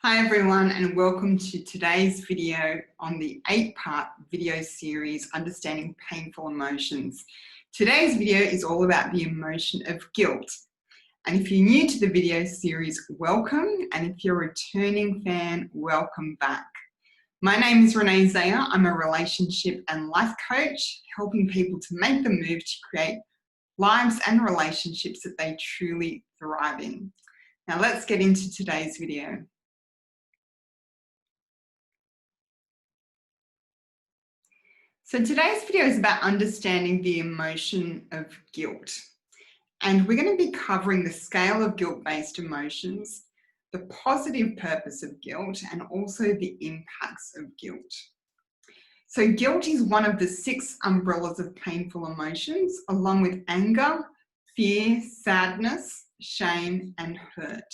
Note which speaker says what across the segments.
Speaker 1: Hi everyone, and welcome to today's video on the 8-part video series, Understanding Painful Emotions. Today's video is all about the emotion of guilt. And if you're new to the video series, welcome. And if you're a returning fan, welcome back. My name is Renee Zaia. I'm a relationship and life coach, helping people to make the move to create lives and relationships that they truly thrive in. Now let's get into today's video. So today's video is about understanding the emotion of guilt. And we're going to be covering the scale of guilt-based emotions, the positive purpose of guilt, and also the impacts of guilt. So guilt is one of the 6 umbrellas of painful emotions, along with anger, fear, sadness, shame, and hurt.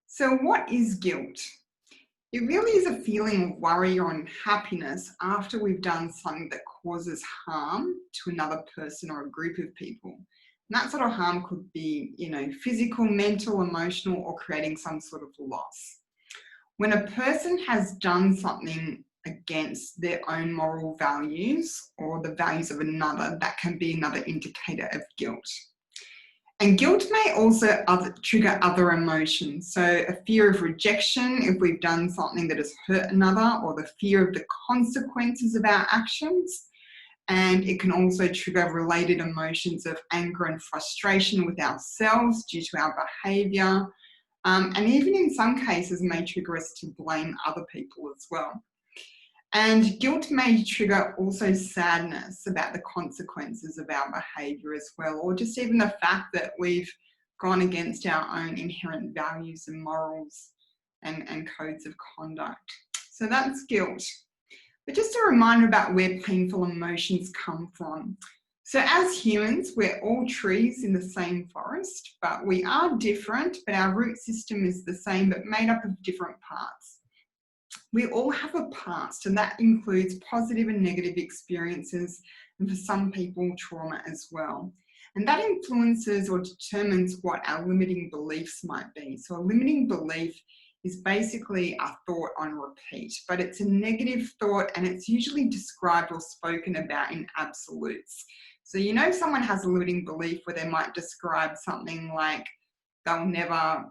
Speaker 1: So what is guilt? It really is a feeling of worry or unhappiness after we've done something that causes harm to another person or a group of people. And that sort of harm could be, physical, mental, emotional, or creating some sort of loss. When a person has done something against their own moral values or the values of another, that can be another indicator of guilt. And guilt may also trigger other emotions. So a fear of rejection if we've done something that has hurt another, or the fear of the consequences of our actions. And it can also trigger related emotions of anger and frustration with ourselves due to our behaviour. And even in some cases may trigger us to blame other people as well. And guilt may trigger also sadness about the consequences of our behaviour as well, or just even the fact that we've gone against our own inherent values and morals and codes of conduct. So that's guilt. But just a reminder about where painful emotions come from. So as humans, we're all trees in the same forest, but we are different, but our root system is the same, but made up of different parts. We all have a past, and that includes positive and negative experiences, and for some people, trauma as well. And that influences or determines what our limiting beliefs might be. So a limiting belief is basically a thought on repeat, but it's a negative thought, and it's usually described or spoken about in absolutes. So someone has a limiting belief where they might describe something like they'll never,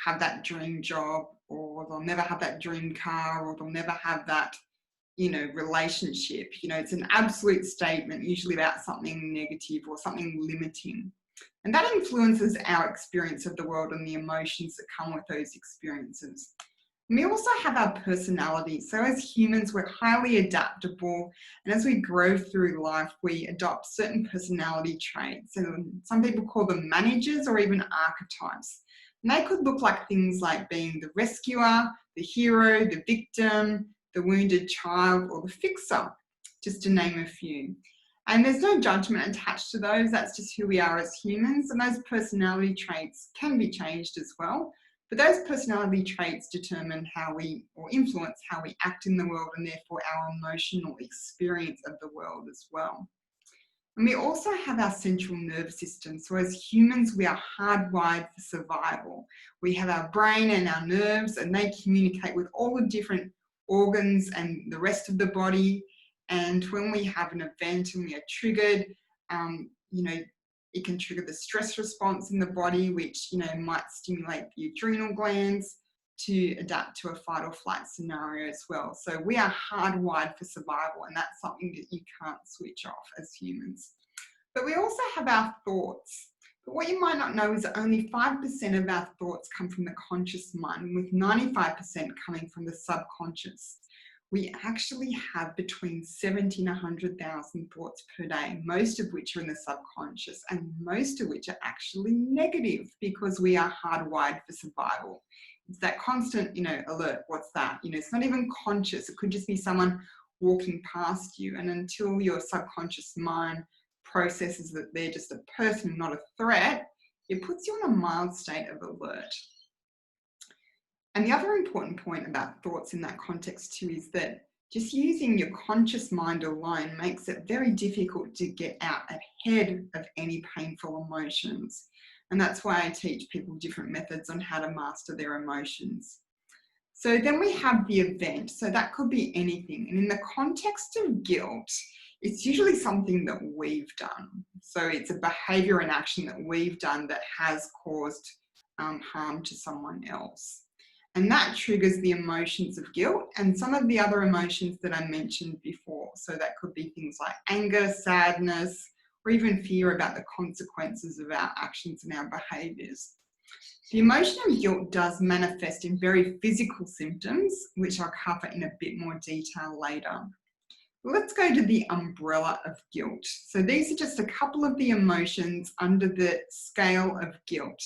Speaker 1: have that dream job, or they'll never have that dream car, or they'll never have that, relationship. It's an absolute statement, usually about something negative or something limiting. And that influences our experience of the world and the emotions that come with those experiences. And we also have our personality. So as humans, we're highly adaptable. And as we grow through life, we adopt certain personality traits. And some people call them managers or even archetypes. And they could look like things like being the rescuer, the hero, the victim, the wounded child, or the fixer, just to name a few. And there's no judgment attached to those. That's just who we are as humans. And those personality traits can be changed as well. But those personality traits determine how we, or influence how we act in the world, and therefore our emotional experience of the world as well. And we also have our central nervous system. So as humans, we are hardwired for survival. We have our brain and our nerves, and they communicate with all the different organs and the rest of the body. And when we have an event and we are triggered, it can trigger the stress response in the body, which, might stimulate the adrenal glands to adapt to a fight or flight scenario as well. So we are hardwired for survival, and that's something that you can't switch off as humans. But we also have our thoughts. But what you might not know is that only 5% of our thoughts come from the conscious mind, with 95% coming from the subconscious. We actually have between 70 and 100,000 thoughts per day, most of which are in the subconscious, and most of which are actually negative because we are hardwired for survival. It's that constant, alert, what's that? It's not even conscious. It could just be someone walking past you. And until your subconscious mind processes that they're just a person, not a threat, it puts you in a mild state of alert. And the other important point about thoughts in that context too is that just using your conscious mind alone makes it very difficult to get out ahead of any painful emotions. And that's why I teach people different methods on how to master their emotions. So then we have the event. So that could be anything. And in the context of guilt, it's usually something that we've done. So it's a behavior and action that we've done that has caused harm to someone else. And that triggers the emotions of guilt and some of the other emotions that I mentioned before. So that could be things like anger, sadness, or even fear about the consequences of our actions and our behaviors. The emotion of guilt does manifest in very physical symptoms, which I'll cover in a bit more detail later. Let's go to the umbrella of guilt. So these are just a couple of the emotions under the scale of guilt.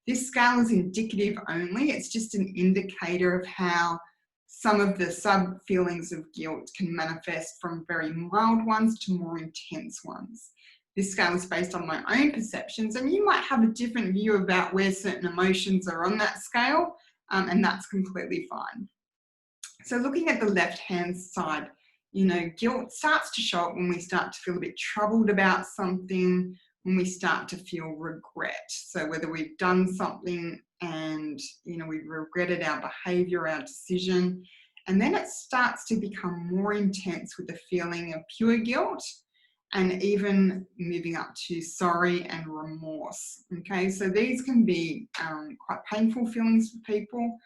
Speaker 1: This scale is indicative only. It's just an indicator of how some of the sub feelings of guilt can manifest from very mild ones to more intense ones. This scale is based on my own perceptions, and you might have a different view about where certain emotions are on that scale, and that's completely fine. So looking at the left-hand side, guilt starts to show up when we start to feel a bit troubled about something, when we start to feel regret. So whether we've done something and, we've regretted our behavior, our decision, and then it starts to become more intense with the feeling of pure guilt, and even moving up to sorry and remorse. Okay, so these can be quite painful feelings for people,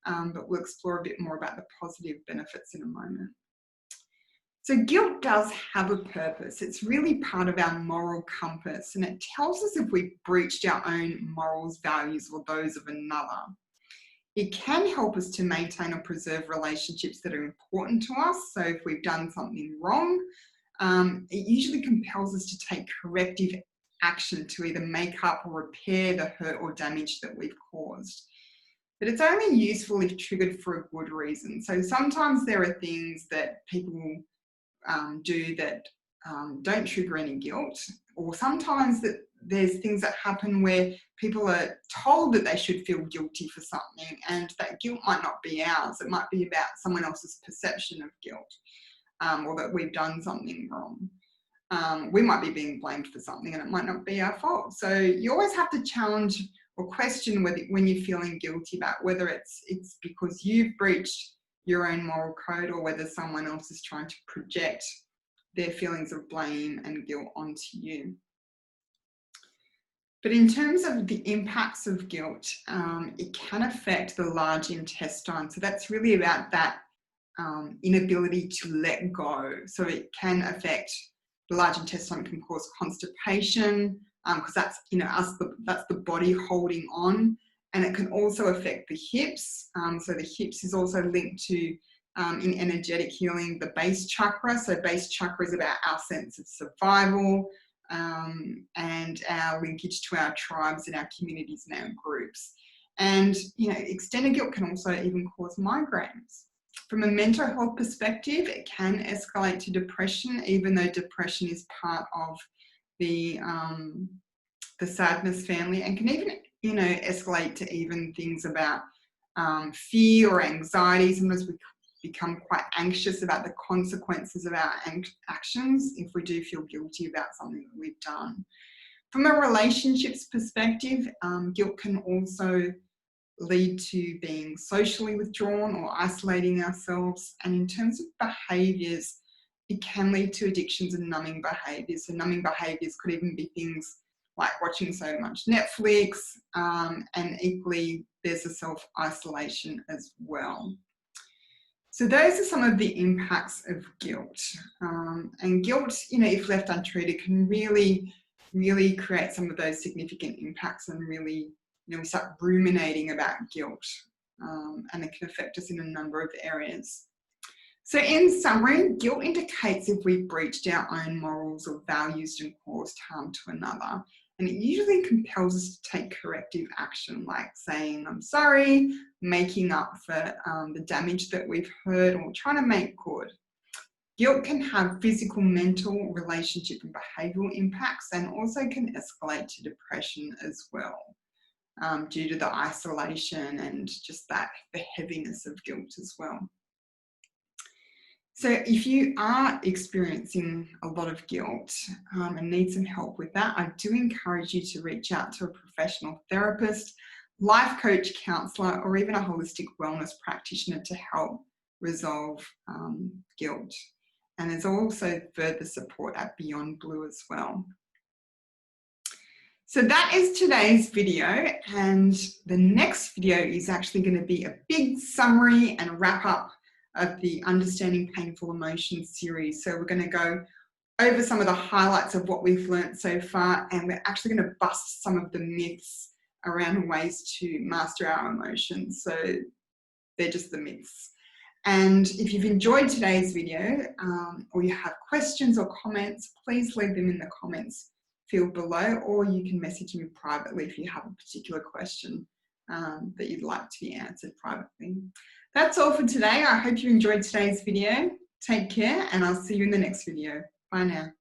Speaker 1: but we'll explore a bit more about the positive benefits in a moment. So guilt does have a purpose. It's really part of our moral compass, and it tells us if we've breached our own morals, values, or those of another. It can help us to maintain or preserve relationships that are important to us. So if we've done something wrong, it usually compels us to take corrective action to either make up or repair the hurt or damage that we've caused. But it's only useful if triggered for a good reason. So sometimes there are things that people do that don't trigger any guilt, or sometimes that there's things that happen where people are told that they should feel guilty for something, and that guilt might not be ours. It might be about someone else's perception of guilt, or that we've done something wrong. We might be being blamed for something and it might not be our fault. So you always have to challenge or question whether, when you're feeling guilty, about whether it's because you've breached your own moral code, or whether someone else is trying to project their feelings of blame and guilt onto you. But in terms of the impacts of guilt, it can affect the large intestine. So that's really about that inability to let go. So it can affect the large intestine. Can cause constipation, because that's that's the body holding on, and it can also affect the hips. So the hips is also linked to, in energetic healing, the base chakra. So base chakra is about our sense of survival, and our linkage to our tribes and our communities and our groups. And extended guilt can also even cause migraines. From a mental health perspective, it can escalate to depression, even though depression is part of the sadness family, and can even escalate to even things about fear or anxiety. Sometimes we become quite anxious about the consequences of our actions if we do feel guilty about something that we've done. From a relationships perspective, guilt can also lead to being socially withdrawn or isolating ourselves. And in terms of behaviours, it can lead to addictions and numbing behaviours. So numbing behaviours could even be things like watching so much Netflix, and equally there's a self-isolation as well. So those are some of the impacts of guilt. And guilt, if left untreated, can really, really create some of those significant impacts, and really, we start ruminating about guilt, and it can affect us in a number of areas. So in summary, guilt indicates if we've breached our own morals or values and caused harm to another. And it usually compels us to take corrective action, like saying, I'm sorry, making up for the damage that we've heard, or trying to make good. Guilt can have physical, mental, relationship and behavioural impacts, and also can escalate to depression as well, due to the isolation and just the heaviness of guilt as well. So if you are experiencing a lot of guilt and need some help with that, I do encourage you to reach out to a professional therapist, life coach, counsellor, or even a holistic wellness practitioner to help resolve guilt. And there's also further support at Beyond Blue as well. So that is today's video, and the next video is actually going to be a big summary and wrap up of the Understanding Painful Emotions series. So we're going to go over some of the highlights of what we've learned so far, and we're actually going to bust some of the myths around ways to master our emotions. So they're just the myths. And if you've enjoyed today's video or you have questions or comments, please leave them in the comments field below, or you can message me privately if you have a particular question that you'd like to be answered privately. That's all for today. I hope you enjoyed today's video. Take care, and I'll see you in the next video. Bye now.